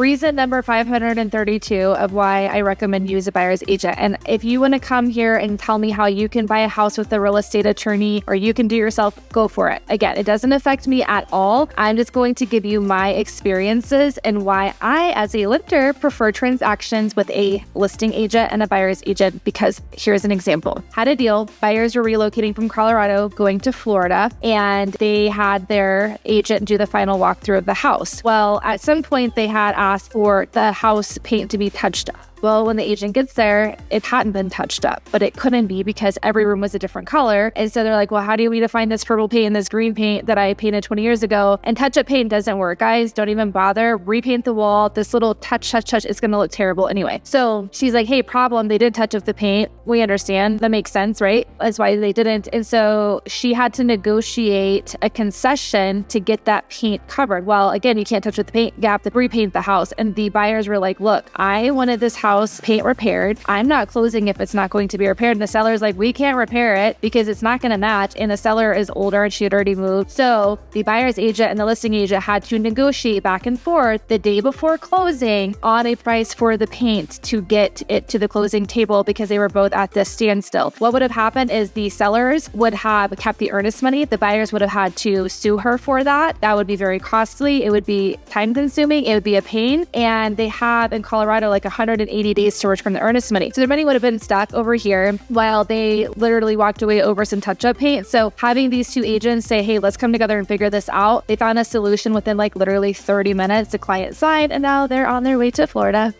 Reason number 532 of why I recommend you as a buyer's agent. And if you want to come here and tell me how you can buy a house with a real estate attorney or you can do yourself, go for it. Again, it doesn't affect me at all. I'm just going to give you my experiences and why I, as a lender, prefer transactions with a listing agent and a buyer's agent, because here's an example. Had a deal, buyers were relocating from Colorado, going to Florida, and they had their agent do the final walkthrough of the house. Well, at some point they had asked for the house paint to be touched up. Well, when the agent gets there, it hadn't been touched up, but it couldn't be because every room was a different color. And so they're like, well, how do we define this purple paint and this green paint that I painted 20 years ago? And touch-up paint doesn't work, guys. Don't even bother. Repaint the wall. This little touch, it's going to look terrible anyway. So she's like, hey, problem. They did touch up the paint. We understand. That makes sense, right? That's why they didn't. And so she had to negotiate a concession to get that paint covered. Well, again, you can't touch with the paint gap to repaint the house. And the buyers were like, look, I wanted this house paint repaired. I'm not closing if it's not going to be repaired. And the seller's like, we can't repair it because it's not going to match. And the seller is older and she had already moved. So the buyer's agent and the listing agent had to negotiate back and forth the day before closing on a price for the paint to get it to the closing table because they were both at this standstill. What would have happened is the sellers would have kept the earnest money. The buyers would have had to sue her for that. That would be very costly. It would be time consuming. It would be a pain. And they have in Colorado like 180 days to return the earnest money. So their money would have been stuck over here while they literally walked away over some touch-up paint. So having these two agents say, hey, let's come together and figure this out. They found a solution within like literally 30 minutes. The client signed and now they're on their way to Florida.